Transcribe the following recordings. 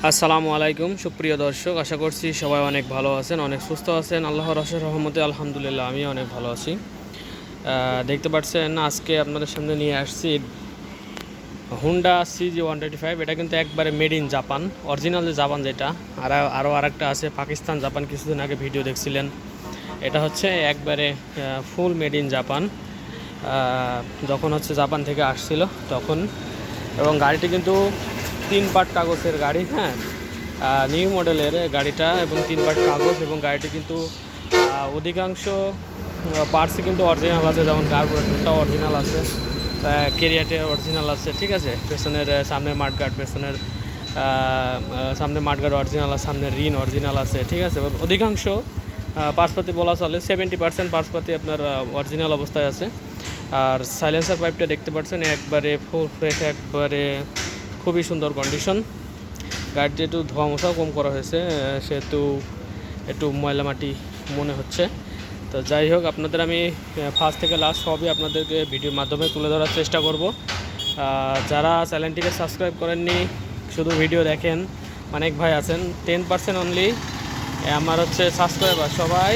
আসসালামু আলাইকুম সুপ্রিয় দর্শক, আশা করছি সবাই অনেক ভালো আছেন, অনেক সুস্থ আছেন। আল্লাহর অশেষ রহমতে আলহামদুলিল্লাহ আমি অনেক ভালো আছি। দেখতে পাচ্ছেন আজকে আপনাদের সামনে নিয়ে আসছি হুন্ডা CG 125। এটা কিন্তু একবারে মেড ইন জাপান, অরিজিনাল যে জাপান যেটা। আরও আরেকটা আছে পাকিস্তান জাপান, কিছুদিন আগে ভিডিও দেখছিলেন। এটা হচ্ছে একবারে ফুল মেড ইন জাপান। যখন হচ্ছে জাপান থেকে আসছিল তখন, এবং গাড়িটি কিন্তু 3 পার্ট কাগজের গাড়ি, হ্যাঁ, নিউ মডেলের গাড়িটা, এবং 3 পার্ট কাগজ। এবং গাড়িটি কিন্তু অধিকাংশ পার্টসই কিন্তু অরিজিনাল আছে, যেমন কার্বোরেটরটাও অরিজিনাল আছে, ক্যারিয়ারটা অরিজিনাল আছে, ঠিক আছে। পেছনের সামনে মাঠগার্ড, পেছনের সামনে মাঠগার্ড অরিজিনাল আছে, সামনে রিন অরিজিনাল আছে, ঠিক আছে। অধিকাংশ পার্টসপাতি বলা চলে, 70% পার্টসপাতি আপনার অরিজিনাল অবস্থায় আছে। আর সাইলেন্সার পাইপটা দেখতে পাচ্ছেন একবারে ফুল ফ্রেশ, একবারে খুবই সুন্দর কন্ডিশন। গাড়িটি একটু ধোয়া মোছাও কম করা হয়েছে, সেহেতু একটু ময়লা মাটি মনে হচ্ছে। তো যাই হোক, আপনাদের আমি ফার্স্ট থেকে লাস্ট সবই আপনাদেরকে ভিডিওর মাধ্যমে তুলে ধরার চেষ্টা করব। যারা চ্যানেলটিকে সাবস্ক্রাইব করেননি, শুধু ভিডিও দেখেন, অনেক ভাই আছেন, 10% অনলি আমার হচ্ছে সাবস্ক্রাইবার। সবাই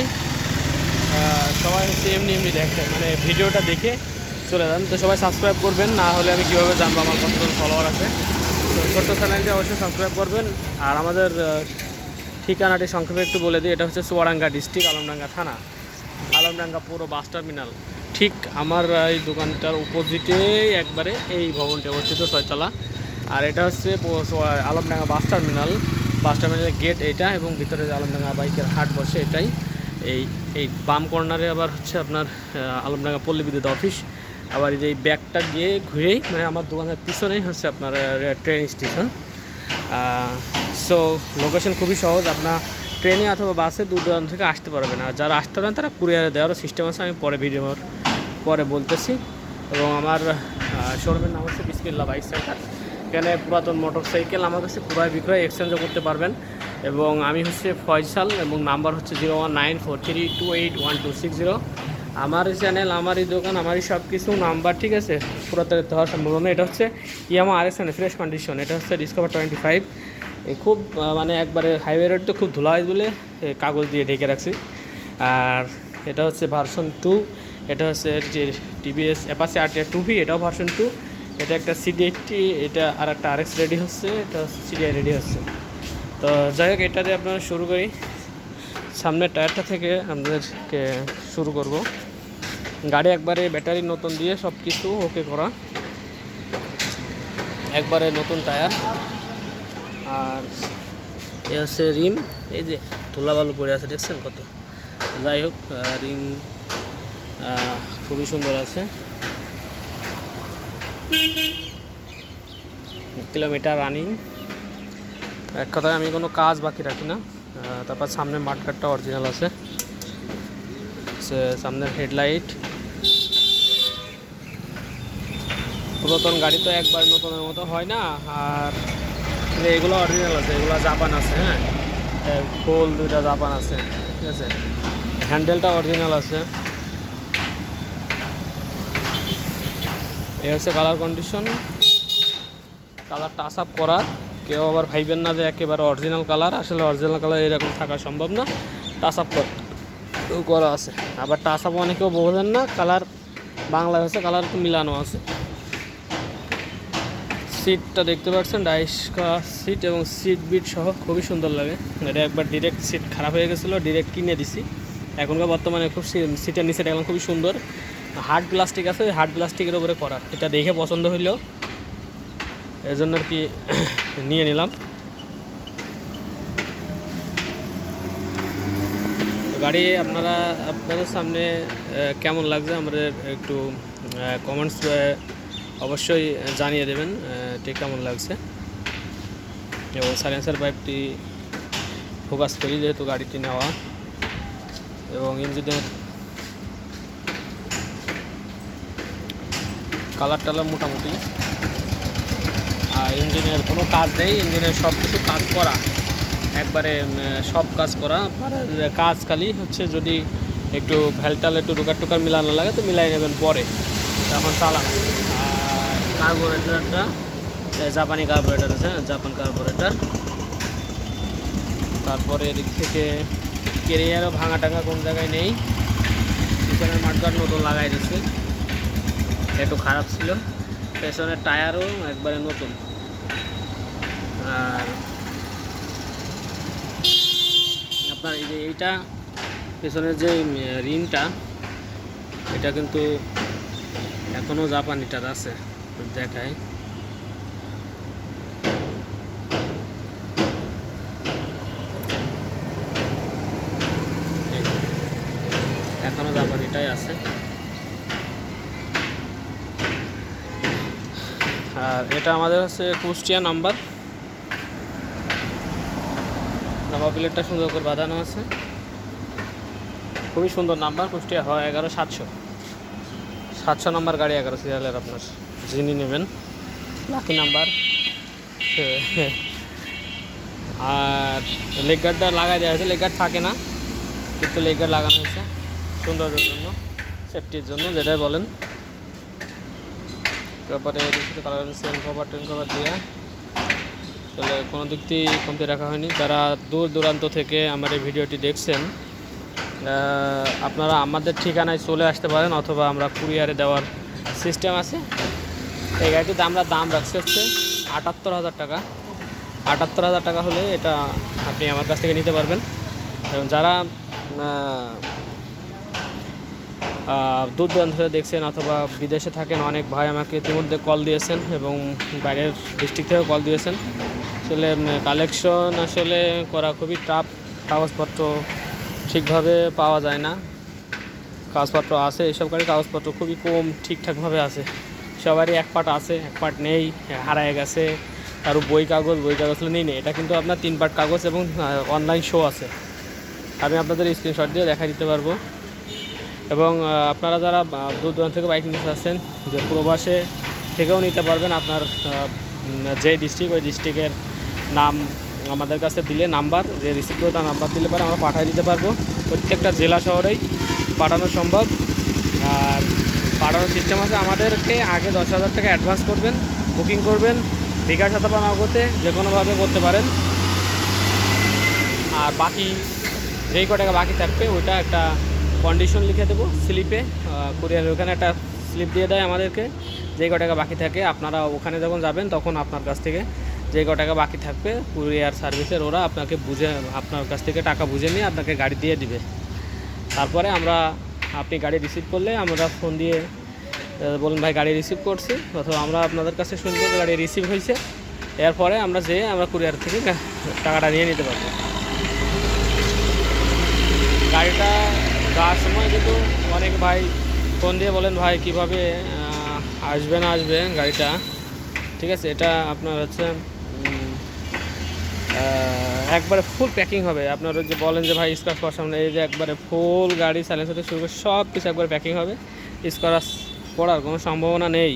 হচ্ছে এমনি দেখেন, মানে ভিডিওটা দেখে চলে যান। তো সবাই সাবস্ক্রাইব করবেন, না হলে আমি কীভাবে জানবো আমার কতজন ফলোয়ার আছে। তো ছোট্ট চ্যানেলটি অবশ্যই সাবস্ক্রাইব করবেন। আর আমাদের ঠিকানাটি সংক্ষেপে একটু বলে দিই। এটা হচ্ছে চুয়াডাঙ্গা ডিস্ট্রিক্ট, আলমডাঙ্গা থানা, আলমডাঙ্গা পুরো বাস টার্মিনাল। ঠিক আমার এই দোকানটার অপোজিটেই একবারে এই ভবনটি অবস্থিত, 6 তলা। আর এটা হচ্ছে আলমডাঙ্গা বাস টার্মিনালের গেট এইটা, এবং ভিতরে যে আলমডাঙ্গা বাইকের হাট বসে এটাই। এই এই বাম কর্নারে আবার হচ্ছে আপনার আলমডাঙ্গা পল্লী বিদ্যুৎ অফিস। আবার এই যে ব্যাগটা গিয়ে ঘুরেই, মানে আমার দোকানের পিছনেই হচ্ছে আপনার ট্রেন স্টেশন। সো লোকেশন খুবই সহজ, আপনার ট্রেনে অথবা বাসে দূর দূরান্ত থেকে আসতে পারবেন। আর যারা আসতে পারেন তারা কুরিয়ারে দেওয়ারও সিস্টেম আছে, আমি পরে বলতেছি। এবং আমার শোরুমের নাম হচ্ছে বিসমিল্লাহ বাইক সেন্টার। এখানে পুরাতন মোটর সাইকেল আমার কাছে ক্রয় বিক্রয় এক্সচেঞ্জও করতে পারবেন। এবং আমি হচ্ছে ফয়সাল, এবং নাম্বার হচ্ছে 019432811260। আমারই চ্যানেল, আমারই দোকান, আমারই সব কিছু নাম্বার, ঠিক আছে। পুরাতন হওয়ার সম্ভাবনা। এটা হচ্ছে ইয়ামা RS ফ্রেশ কন্ডিশন। এটা হচ্ছে ডিসকভার 25। খুব মানে একবারে হাইওয়ে রোড তো খুব ধুলা হয় বলে কাগজ দিয়ে ঢেকে রাখছি। আর এটা হচ্ছে ভার্সন 2। এটা হচ্ছে যে TVS অ্যাপাচি RTR 2V, এটাও ভার্সন 2। এটা একটা CD80, এটা আর একটা RX রেডি হচ্ছে, এটা হচ্ছে CDI রেডি হচ্ছে। তো যাই হোক, এটাতে আপনারা শুরু করি। সামনের টায়ারটা থেকে আমাদেরকে শুরু করব। গাড়ি একবারে ব্যাটারি নতুন দিয়ে সব কিছু ওকে করা, একবারে নতুন টায়ার। আর এ হচ্ছে রিম, এই যে ধুলাবালু পড়ে আছে দেখছেন কত। যাই হোক, রিম খুবই সুন্দর আছে। কিলোমিটার রানিং, এক কথায় আমি কোনো কাজ বাকি রাখি না। তারপর সামনে মাঠগার্ডটা অরিজিনাল আছে, সামনের হেডলাইট। পুরাতন গাড়ি তো একবার নতুনের মতো হয় না। আর এগুলো অরিজিনাল আছে, এগুলো জাপান আছে, হ্যাঁ, ফুল 2টা জাপান আছে, ঠিক আছে। হ্যান্ডেলটা অরিজিনাল আছে। এই হচ্ছে colour condition, colour touch up করা। কেউ আবার ভাইবেন না যে একেবারে অরিজিনাল কালার, আসলে অরিজিনাল কালার এরকম থাকা সম্ভব না, টাচ আপ করা আছে। আবার টাচ আপ অনেকেও বোঝেন না, কালার বাংলায় হচ্ছে কালার একটু মিলানো আছে। সিটটা দেখতে পাচ্ছেন, ডাইস সিট এবং সিট বিট সহ খুবই সুন্দর লাগে। এটা একবার ডিরেক্ট সিট খারাপ হয়ে গেছিলো, ডিরেক্ট কিনে দিছি। এখনকার বর্তমানে খুব সিটের নিচে এখন খুবই সুন্দর, হার্ড প্লাস্টিক আছে, হার্ড প্লাস্টিকের উপরে করা। এটা দেখে পছন্দ হইলেও এই জন্য আর কি নিয়ে নিলাম। গাড়ি আপনাদের সামনে কেমন লাগছে আমাদের একটু কমেন্টস অবশ্যই জানিয়ে দেবেন, ঠিক কেমন লাগছে। এবং সাইলেন্সার পাইপটি ফোকাস করি যেহেতু গাড়িটি নেওয়া। এবং ইঞ্জিনের কালার টালার মোটামুটি। আর ইঞ্জিনের কোনো কাজ নেই, ইঞ্জিনের সব কিছু কাজ করা, একবারে সব কাজ করা। কাজ খালি হচ্ছে যদি একটু ভ্যালটাল একটু টুকার মিলানো লাগে তো মিলাই নেবেন পরে, এখন চালান। আর কার্বোরেটরটা জাপানি কার্বোরেটর আছে, জাপান কার্বোরেটর। তারপরে এদিক থেকে কেরিয়ারও ভাঙা টাঙা কোন জায়গায় নেই। পিছনের মাঠগার্ড নতুন লাগাই দিচ্ছে, একটু খারাপ ছিল। পেছনের টায়ারও একবারে নতুন। আর আপনার এই যে এইটা পেছনের যে রিমটা, এটা কিন্তু এখনও জাপানিটার আছে, দেখায়। এখনও জাপানিটাই আছে। আর এটা আমাদের হচ্ছে কুষ্টিয়া নাম্বার প্লেটটা সুন্দর করে বাঁধানো আছে, খুবই সুন্দর নাম্বার। কুষ্টিয়া হয় 11700 নাম্বার গাড়ি, 11 সিরিয়ালের। আপনার যিনি নেবেন লাকি নাম্বার। আর লেগ গার্ডটা লাগাই দেওয়া হয়েছে, লেগ গার্ড থাকে না কিন্তু লেগ গার্ড লাগানো হয়েছে সৌন্দর্যের জন্য, সেফটির জন্য, যেটাই বলেন। তারপরে colour cell cover ten cover দিয়ে আসলে কোনো দিক দিয়ে কমতে রাখা হয়নি। যারা দূর দূরান্ত থেকে আমার এই ভিডিওটি দেখছেন, আপনারা আমাদের ঠিকানায় চলে আসতে পারেন, অথবা আমরা কুরিয়ারে দেওয়ার সিস্টেম আছে। এই গাড়িটিতে আমরা দাম রাখছি হচ্ছে 78,000 টাকা। 78,000 টাকা হলে এটা আপনি আমার কাছ থেকে নিতে পারবেন। এবং যারা দূর দূরান্ত ধরে দেখছেন অথবা বিদেশে থাকেন, অনেক ভাই আমাকে ইতিমধ্যে কল দিয়েছেন এবং বাইরের ডিস্ট্রিক্ট থেকেও কল দিয়েছেন। আসলে কালেকশন আসলে করা খুবই টাফ, কাগজপত্র ঠিকভাবে পাওয়া যায় না। কাগজপত্র আছে, এইসব গাড়ির কাগজপত্র খুবই কম, ঠিকঠাকভাবে আছে। সবারই এক পার্ট আছে, এক পার্ট নেই, হারায় গেছে। কারো বই কাগজ নেই। এটা কিন্তু আপনার 3 পার্ট কাগজ এবং অনলাইন শো আছে। আমি আপনাদের স্ক্রিনশট দিয়ে দেখা দিতে পারবো। এবং আপনারা যারা দূর দূরান্ত থেকে বাইক নিতে আসছেন, যে প্রবাসে থেকেও নিতে পারবেন। আপনার যে ডিস্ট্রিক্ট, ওই ডিস্ট্রিক্টের নাম আমাদের কাছে দিলে, নাম্বার যে রিসিভ করে তার নাম্বার দিলে পরে আমরা পাঠিয়ে দিতে পারবো। প্রত্যেকটা জেলা শহরেই পাঠানো সম্ভব। আর পাঠানোর সিস্টেম আছে, আমাদেরকে আগে 10,000 টাকা অ্যাডভান্স করবেন, বুকিং করবেন, বিকাশ অথবা নগদে যে কোনোভাবে করতে পারেন। আর বাকি যেই ক টাকা বাকি থাকবে ওইটা একটা কন্ডিশন লিখে দেবো স্লিপে। কুরিয়ারের ওখানে একটা স্লিপ দিয়ে দেয় আমাদেরকে, যেই ক টাকা বাকি থাকে আপনারা ওখানে যখন যাবেন তখন আপনার কাছ থেকে যে ক টাকা বাকি থাকবে কুরিয়ার সার্ভিসের ওরা আপনাকে আপনার কাছ থেকে টাকা বুঝে নিয়ে আপনাকে গাড়ি দিয়ে দিবে। তারপরে আপনি গাড়ি রিসিভ করলে আমরা ফোন দিয়ে বলুন ভাই গাড়ি রিসিভ করছি, অথবা আমরা আপনাদের কাছে শুনবো গাড়ি রিসিভ হয়েছে। এরপরে আমরা আমরা কুরিয়ার থেকে টাকাটা নিয়ে নিতে পারবো। গাড়িটা যাওয়ার সময় কিন্তু অনেক ভাই ফোন দিয়ে বলেন ভাই কীভাবে আসবে না আসবে গাড়িটা, ঠিক আছে। এটা আপনার হচ্ছে একবারে ফুল প্যাকিং হবে। আপনারা যে বলেন যে ভাই স্ক্র্যাচ পড়ার সামনে, এই যে একবারে ফুল গাড়ি সাইলেন্সার থেকে শুরু করে সব কিছু একবারে প্যাকিং হবে, স্ক্র্যাচ পড়ার কোনো সম্ভাবনা নেই।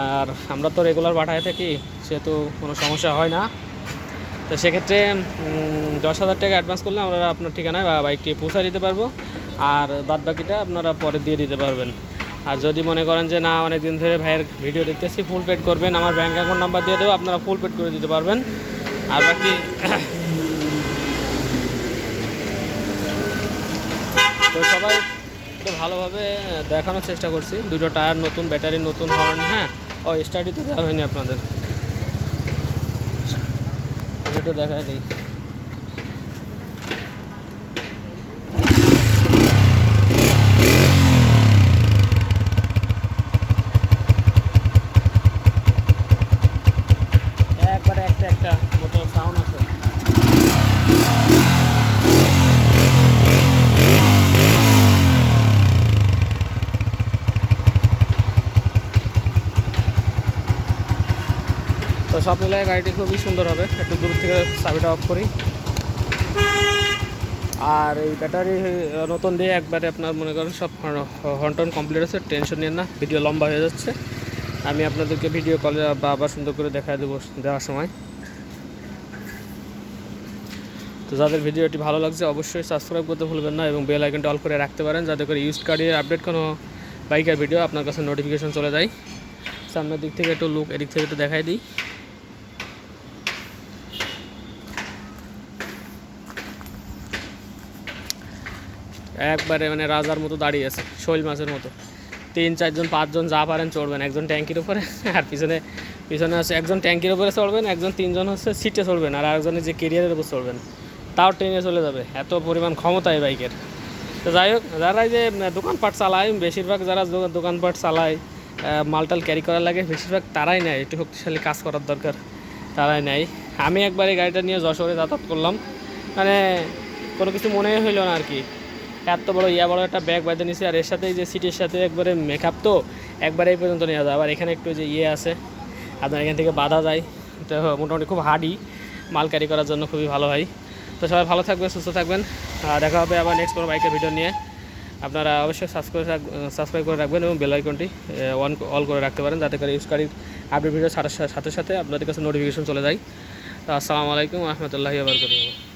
আর আমরা তো রেগুলার পাঠায় থাকি, সেহেতু কোনো সমস্যা হয় না। তো সেক্ষেত্রে 10,000 টাকা অ্যাডভান্স করলে আমরা আপনার ঠিকানায় বা বাইকটি পৌঁছে দিতে পারবো, আর বাদবাকিটা আপনারা পরে দিয়ে দিতে পারবেন। আর যদি মনে করেন যে না অনেক দিন ধরে ভাইয়ের ভিডিও দেখতেছি, ফুল পেড করবেন, আমার ব্যাঙ্ক অ্যাকাউন্ট নাম্বার দিয়ে দেবো, আপনারা ফুল পেড করে দিতে পারবেন। আর বাকি তো সবাই একটু ভালোভাবে দেখানোর চেষ্টা করছি। দুটো টায়ার নতুন, ব্যাটারি নতুন, হর্ন, হ্যাঁ ও স্টার্টই তো দেওয়া হয়নি আপনাদের, একটু দেখাই দিই। একবারে একটা মোটর সাউন্ড আছে। তো সব মিলিয়ে গাড়িটি খুবই সুন্দর হবে। একটু দূর থেকে চাবিটা অফ করি। আর এই ব্যাটারি নতুন দিয়ে একবারে আপনার মনে করেন সব হর্ন কমপ্লিট আছে, টেনশন নিন না। ভিডিও লম্বা হয়ে যাচ্ছে, আমি আপনাদেরকে ভিডিও কলে বা আবার সুন্দর করে দেখা দেবো দেওয়ার সময়। তো যাদের ভিডিওটি ভালো লাগছে অবশ্যই সাবস্ক্রাইব করতে ভুলবেন না এবং বেল আইকনটা অল করে রাখতে পারেন, যাতে করে ইউজড গাড়ির আপডেট কোনো বাইকের ভিডিও আপনার কাছে নোটিফিকেশন চলে যায়। সামনের দিক থেকে একটু লুক, এদিক থেকে একটু দেখাই দিই। একবারে মানে রাজার মতো দাঁড়িয়ে আছে, শৈল মাছের মতো। 3-4 জন 5 জন যা পারেন চড়বেন, একজন ট্যাঙ্কির উপরে, আর পিছনে পিছনে আছে একজন ট্যাঙ্কির উপরে চড়বেন, একজন 3 জন হচ্ছে সিটে চড়বেন, আর আরেকজনের যে কেরিয়ারের উপর চড়বেন, তাও ট্রেনে চলে যাবে, এত পরিমাণ ক্ষমতা এই বাইকের। তো যাই হোক, যারা এই যে দোকানপাট চালায়, বেশিরভাগ যারা দোকানপাট চালায়, মালটাল ক্যারি করার লাগে, বেশিরভাগ তারাই নেয়, একটু শক্তিশালী কাজ করার দরকার, তারাই নেয়। আমি একবার এই গাড়িটা নিয়ে যশোরে যাতায়াত করলাম, মানে কোনো কিছু মনেই হইলো না আর কি। এত বড় বড় একটা ব্যাগ বাঁধে নিছে, আর এর সাথে এই যে সিটের সাথে একবারে মেকআপ, তো একবারে এই পর্যন্ত নিয়ে যায়। আবার এখানে একটু যে আছে, আপনার এখান থেকে বাঁধা যায়, তো মোটামুটি খুব হার্ডি, মাল ক্যারি করার জন্য খুবই ভালো হয়। তো সবাই ভালো থাকবেন, সুস্থ থাকবেন, দেখা হবে আবার নেক্সট কোনো বাইকের ভিডিও নিয়ে। আপনারা অবশ্যই সাবস্ক্রাইব করে রাখবেন এবং বেল আইকনটি অল করে রাখতে পারেন, যাতে করে ইউজকারীর আপডেট ভিডিও সাথে সাথে আপনাদের কাছে নোটিফিকেশন চলে যায়। তো আসসালামু আলাইকুম ওয়া রাহমাতুল্লাহি ওয়া বারাকাতুহু।